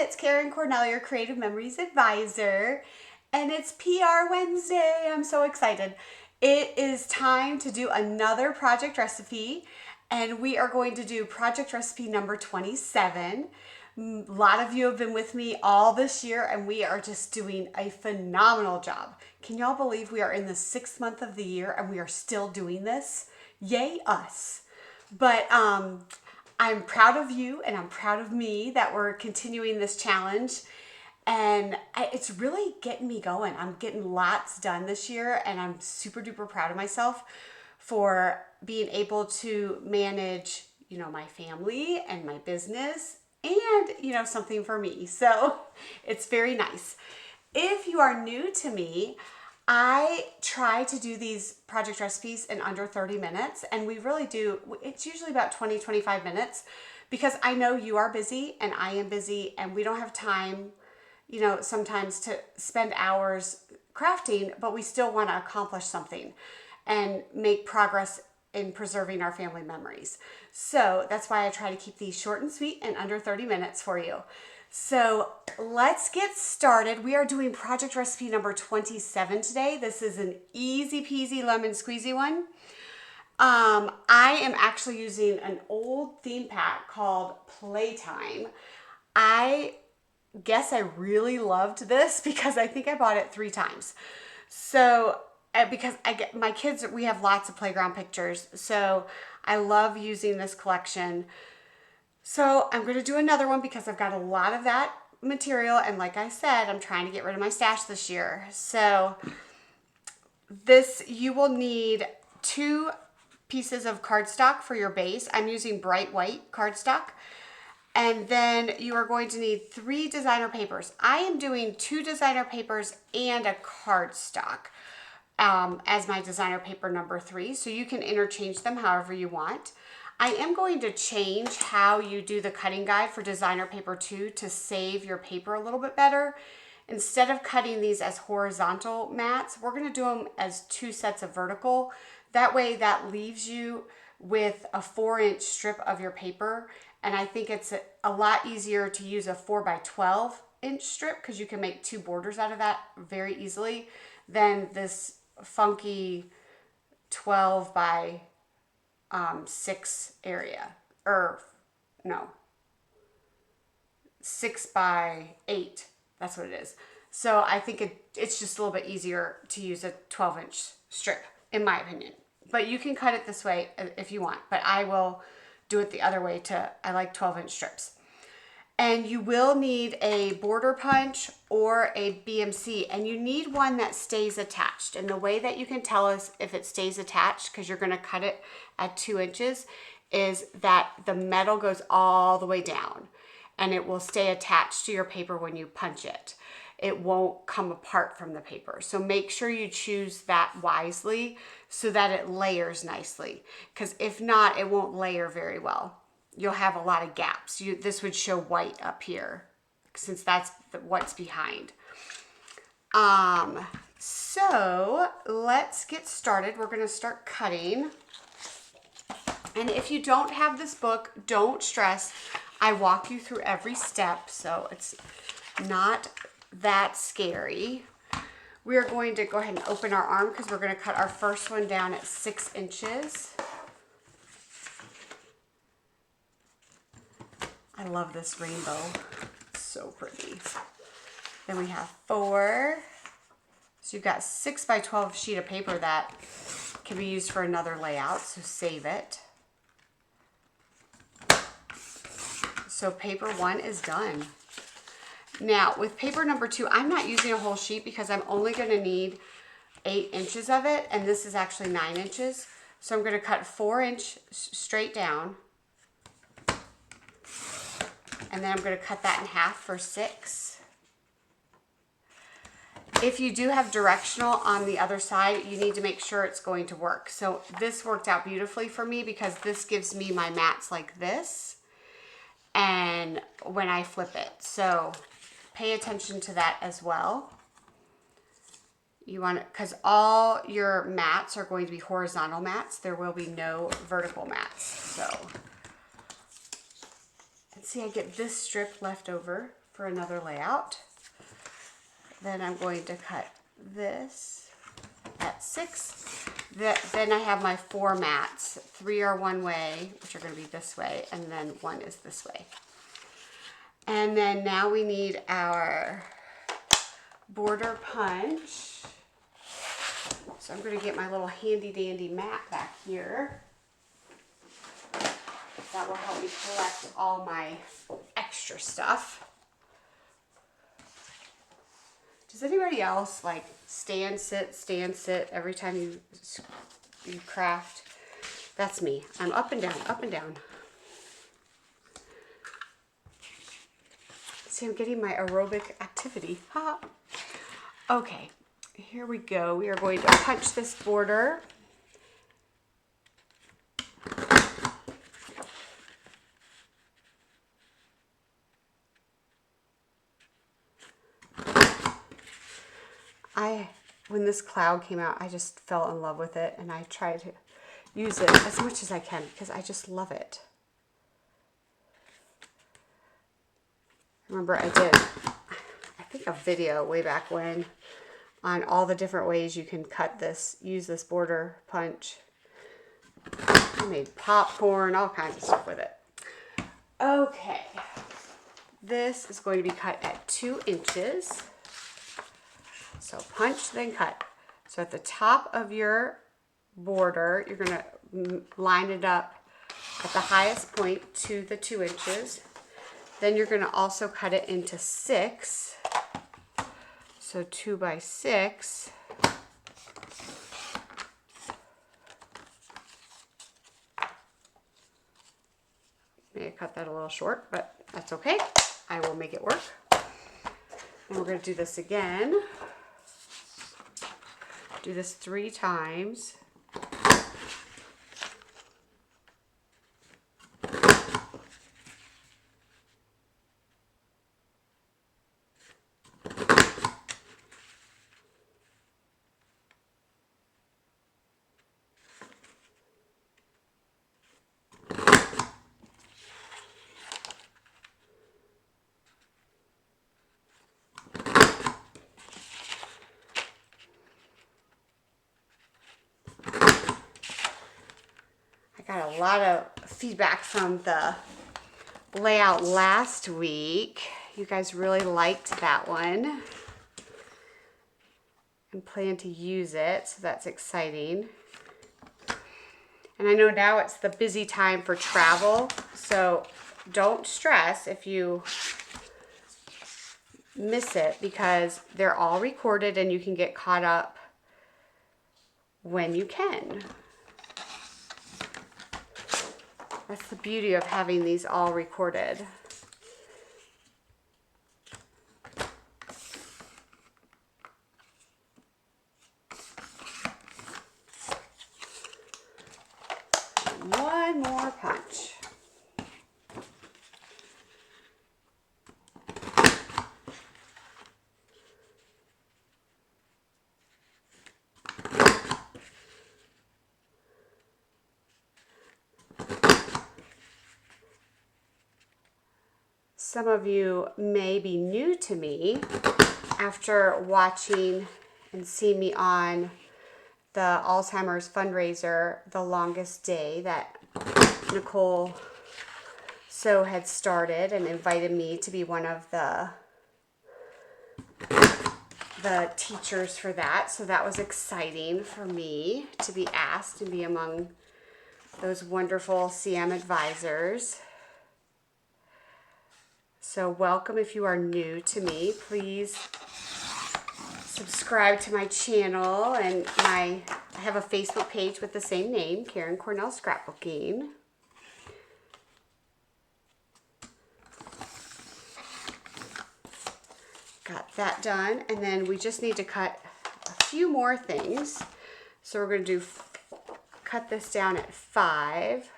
It's Karen Cornell, your Creative Memories Advisor, and it's PR Wednesday. I'm so excited. It is time to do another project recipe, and we are going to do project recipe number 27. A lot of you have been with me all this year, and we are just doing a phenomenal job. Can y'all believe we are in the 6th month of the year and we are still doing this? Yay us. But I'm proud of you and I'm proud of me that we're continuing this challenge. And it's really getting me going. I'm getting lots done this year and I'm super duper proud of myself for being able to manage, my family and my business and, something for me. So it's very nice. If you are new to me, I try to do these project recipes in under 30 minutes, and we really do. It's usually about 20-25 minutes because I know you are busy and I am busy and we don't have time, sometimes to spend hours crafting, but we still want to accomplish something and make progress in preserving our family memories. So that's why I try to keep these short and sweet and under 30 minutes for you. So let's get started. We are doing project recipe number 27 today. This is an easy peasy lemon squeezy one. I am actually using an old theme pack called Playtime. I guess I really loved this because I think I bought it 3 times. So because my kids, we have lots of playground pictures. So I love using this collection. So I'm going to do another one because I've got a lot of that material. And like I said, I'm trying to get rid of my stash this year. So you will need 2 pieces of cardstock for your base. I'm using bright white cardstock. And then you are going to need 3 designer papers. I am doing 2 designer papers and a cardstock as my designer paper number 3. So you can interchange them however you want. I am going to change how you do the cutting guide for designer paper 2 to save your paper a little bit better. Instead of cutting these as horizontal mats, we're going to do them as 2 sets of vertical. That way that leaves you with a 4-inch strip of your paper. And I think it's a lot easier to use a 4x12 inch strip because you can make 2 borders out of that very easily than this funky 12 by 6 area, or no, 6 by 8. That's what it is. So I think it's just a little bit easier to use a 12-inch strip, in my opinion. But you can cut it this way if you want, but I will do it the other way I like 12-inch strips. And you will need a border punch or a BMC, and you need one that stays attached. And the way that you can tell us if it stays attached, because you're going to cut it at 2 inches, is that the metal goes all the way down and it will stay attached to your paper when you punch it. It won't come apart from the paper. So make sure you choose that wisely so that it layers nicely, because if not, it won't layer very well. You'll have a lot of gaps. This would show white up here since that's what's behind. So let's get started. We're going to start cutting. And if you don't have this book, don't stress. I walk you through every step, so it's not that scary. We are going to go ahead and open our arm because we're going to cut our first one down at 6 inches. I love this rainbow. It's so pretty. Then we have 4. So you've got 6 by 12 sheet of paper that can be used for another layout, so save it. So paper 1 is done. Now with paper number 2, I'm not using a whole sheet because I'm only going to need 8 inches of it, and this is actually 9 inches. So I'm going to cut 4-inch straight down. And then I'm going to cut that in half for 6. If you do have directional on the other side, you need to make sure it's going to work. So this worked out beautifully for me because this gives me my mats like this and when I flip it. So pay attention to that as well. You want it because all your mats are going to be horizontal mats. There will be no vertical mats. So see, I get this strip left over for another layout. Then I'm going to cut this at 6. Then I have my 4 mats. 3 are one way, which are going to be this way, and then 1 is this way. And then now we need our border punch. So I'm going to get my little handy dandy mat back here. That will help me collect all my extra stuff. Does anybody else like stand, sit every time you craft? That's me. I'm up and down, up and down. See, I'm getting my aerobic activity. Ha. Okay, here we go. We are going to punch this border. When this cloud came out, I just fell in love with it, and I try to use it as much as I can because I just love it. Remember, I did, I think, a video way back when on all the different ways you can cut this, use this border punch. I made popcorn, all kinds of stuff with it. Okay, this is going to be cut at 2 inches. So punch, then cut. So at the top of your border, you're going to line it up at the highest point to the 2 inches. Then you're going to also cut it into 6. So 2 by 6. May have cut that a little short, but that's okay. I will make it work. And we're going to do this again. Do this 3 times. Got a lot of feedback from the layout last week. You guys really liked that one and plan to use it, so that's exciting. And I know now it's the busy time for travel, so don't stress if you miss it because they're all recorded and you can get caught up when you can. That's the beauty of having these all recorded. One more punch. Some of you may be new to me after watching and seeing me on the Alzheimer's fundraiser, The Longest Day, that Nicole So had started and invited me to be one of the teachers for that. So that was exciting for me to be asked and be among those wonderful CM advisors. So welcome if you are new to me. Please subscribe to my channel, and I have a Facebook page with the same name, Karen Cornell Scrapbooking. Got that done, and then we just need to cut a few more things. So we're going to cut this down at 5,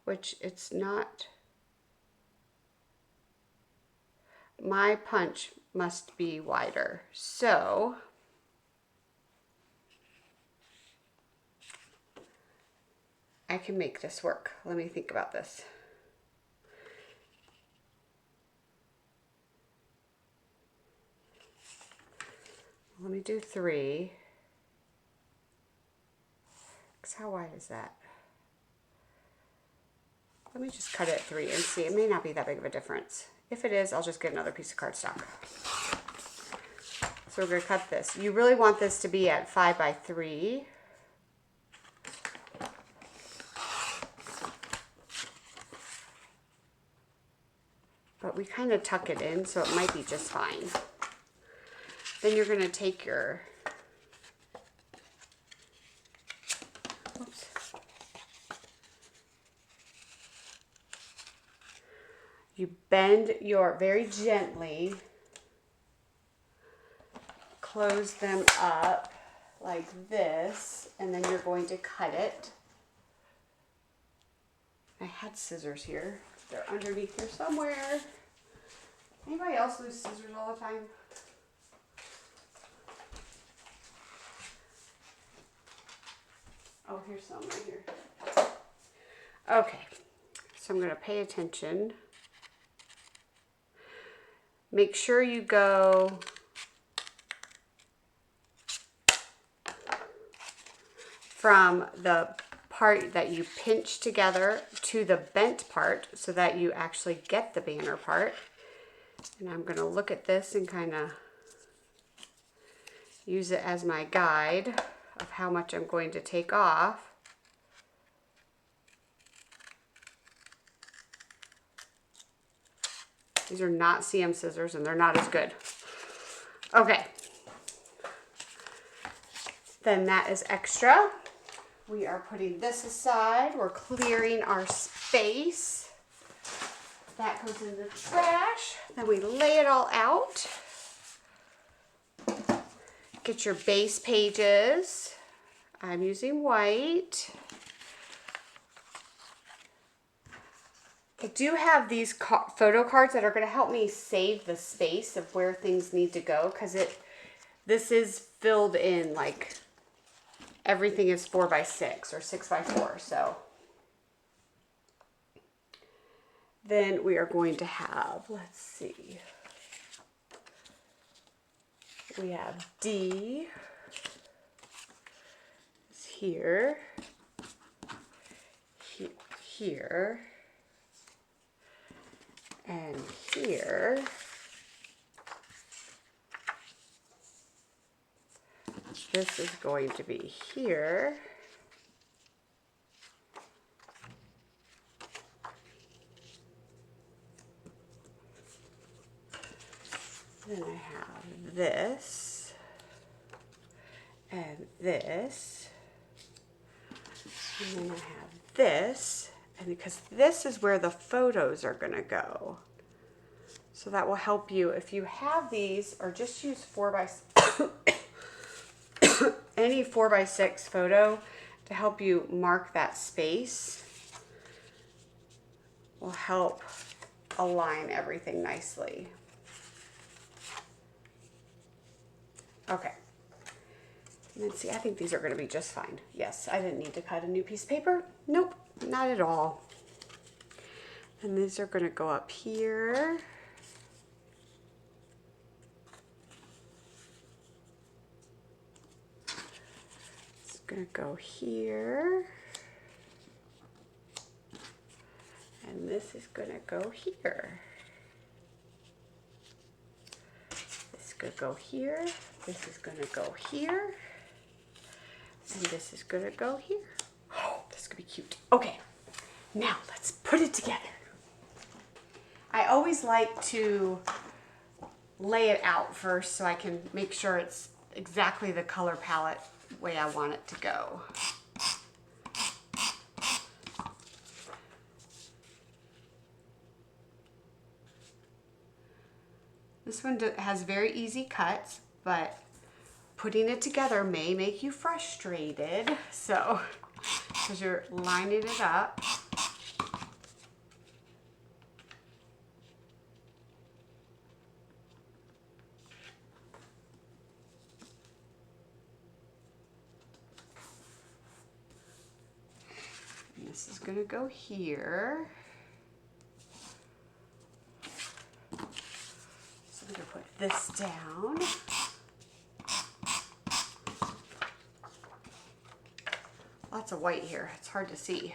which it's not. My punch must be wider, so I can make this work. Let me think about this. Let me do 3. Because how wide is that? Let me just cut it at 3 and see. It may not be that big of a difference. If it is, I'll just get another piece of cardstock. So we're going to cut this. You really want this to be at 5 by 3. But we kind of tuck it in, so it might be just fine. Then you're going to take your, oops. You bend your, very gently, close them up like this, and then you're going to cut it. I had scissors here. They're underneath here somewhere. Anybody else lose scissors all the time? Oh, here's some right here. Okay, so I'm going to pay attention. Make sure you go from the part that you pinch together to the bent part so that you actually get the banner part. And I'm going to look at this and kind of use it as my guide of how much I'm going to take off. These are not CM scissors and they're not as good. Okay. Then that is extra. We are putting this aside. We're clearing our space. That goes in the trash. Then we lay it all out. Get your base pages. I'm using white. I do have these photo cards that are going to help me save the space of where things need to go, because this is filled in, like everything is 4 by 6 or 6 by 4. So then we are going to have, let's see, we have D is here, here, and here. This is going to be here. Then I have this and this, and then I have this, and because this is where the photos are going to go. So that will help you if you have these, or just use 4 by any 4 by 6 photo to help you mark that space. Will help align everything nicely. Okay. Let's see, I think these are going to be just fine. Yes, I didn't need to cut a new piece of paper. Nope, not at all. And these are going to go up here. It's going to go here. And this is going to go here. This is going to go here. This is going to go here. And this is going to go here. Oh, this could be cute. Okay, now let's put it together. I always like to lay it out first so I can make sure it's exactly the color palette way I want it to go. This one has very easy cuts, but putting it together may make you frustrated. So, because you're lining it up. And this is going to go here. So I'm going to put this down. Lots of white here. It's hard to see.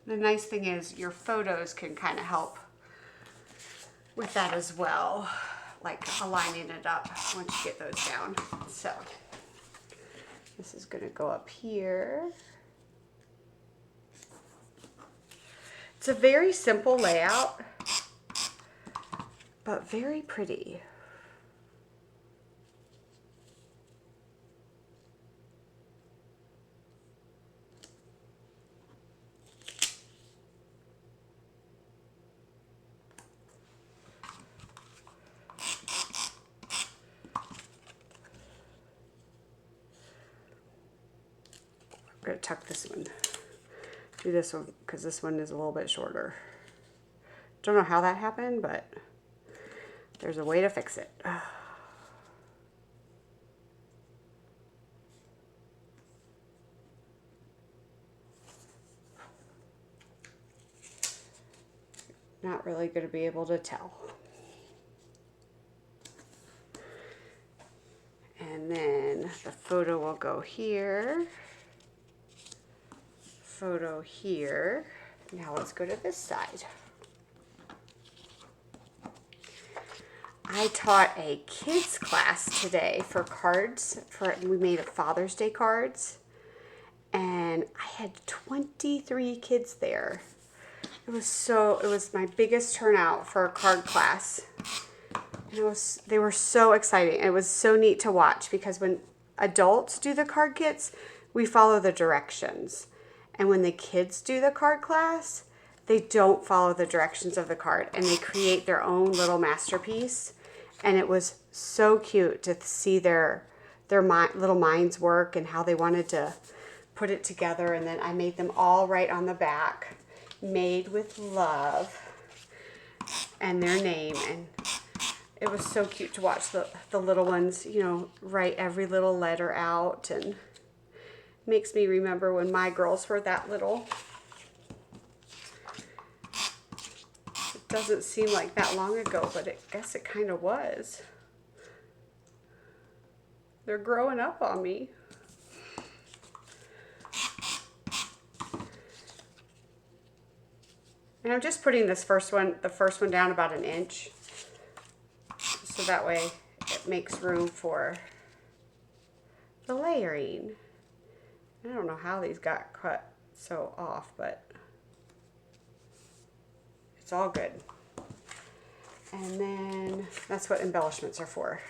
The nice thing is your photos can kind of help with that as well, like aligning it up once you get those down. So this is going to go up here. It's a very simple layout, but very pretty. I'm going to tuck this one. Do this one because this one is a little bit shorter. Don't know how that happened, but there's a way to fix it. Not really going to be able to tell. And then the photo will go here. Photo here. Now let's go to this side. I taught a kids class today for cards. We made Father's Day cards, and I had 23 kids there. It was my biggest turnout for a card class. And they were so exciting. It was so neat to watch because when adults do the card kits, we follow the directions. And when the kids do the card class, they don't follow the directions of the card and they create their own little masterpiece. And it was so cute to see their little minds work and how they wanted to put it together. And then I made them all write on the back, made with love, and their name. And it was so cute to watch the little ones, you know, write every little letter out, and makes me remember when my girls were that little. It doesn't seem like that long ago, but I guess it kind of was. They're growing up on me. And I'm just putting the first one down about an inch. So that way it makes room for the layering. I don't know how these got cut so off, but it's all good. And then that's what embellishments are for.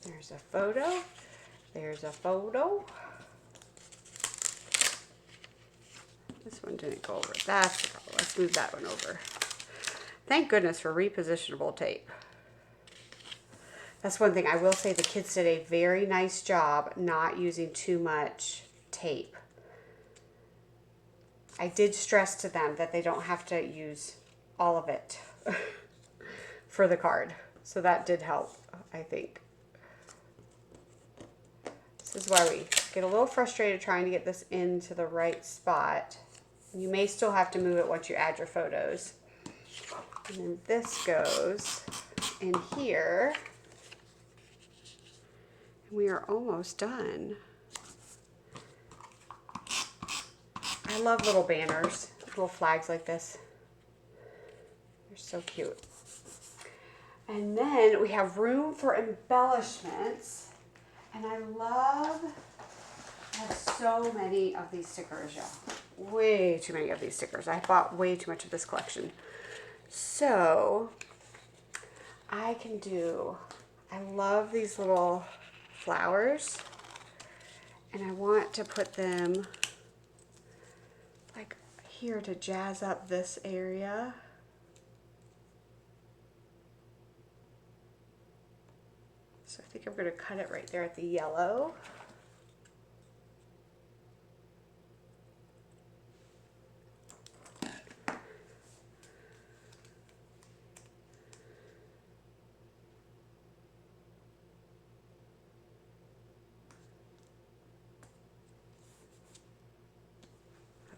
There's a photo. There's a photo. This one didn't go over. That's the problem. Let's move that one over. Thank goodness for repositionable tape. That's one thing I will say, the kids did a very nice job not using too much tape. I did stress to them that they don't have to use all of it for the card. So that did help, I think. This is why we get a little frustrated trying to get this into the right spot. You may still have to move it once you add your photos. And then this goes in here. And we are almost done. I love little banners, little flags like this. They're so cute. And then we have room for embellishments. And I have so many of these stickers, y'all. Way too many of these stickers. I bought way too much of this collection. So I love these little flowers, and I want to put them like here to jazz up this area. So I think I'm going to cut it right there at the yellow.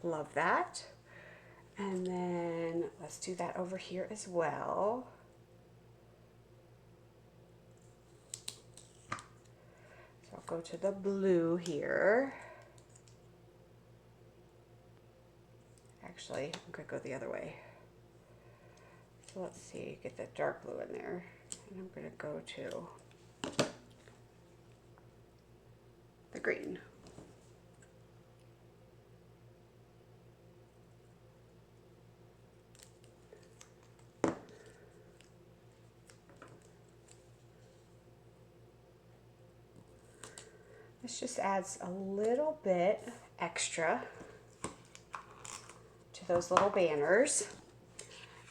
Love that. And then let's do that over here as well. So I'll go to the blue here. Actually, I'm going to go the other way. So let's see, get that dark blue in there. And I'm going to go to the green. This just adds a little bit extra to those little banners.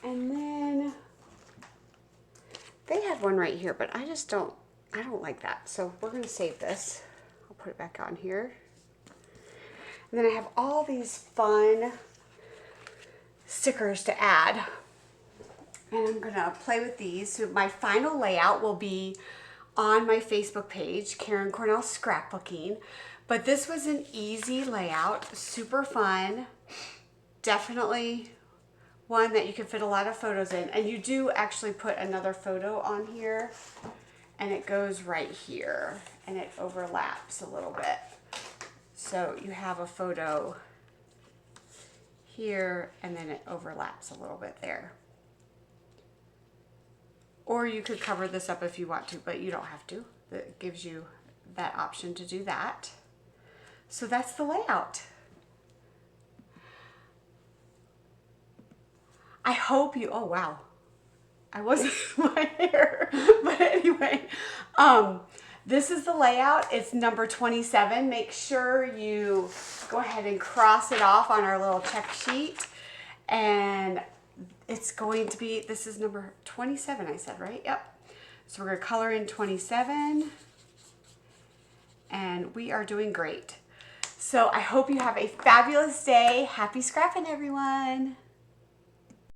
And then they had one right here, but I don't like that. So we're going to save this. I'll put it back on here. And then I have all these fun stickers to add. And I'm going to play with these. So my final layout will be on my Facebook page, Karen Cornell Scrapbooking. But this was an easy layout, super fun. Definitely one that you can fit a lot of photos in. And you do actually put another photo on here, and it goes right here, and it overlaps a little bit. So you have a photo here, and then it overlaps a little bit there. Or you could cover this up if you want to, but you don't have to. It gives you that option to do that. So that's the layout. I hope you, oh wow, I wasn't my hair, but anyway, this is the layout. It's number 27. Make sure you go ahead and cross it off on our little check sheet, and it's going to be, this is number 27, I said, right? Yep. So we're going to color in 27, and we are doing great. So I hope you have a fabulous day. Happy scrapping, everyone.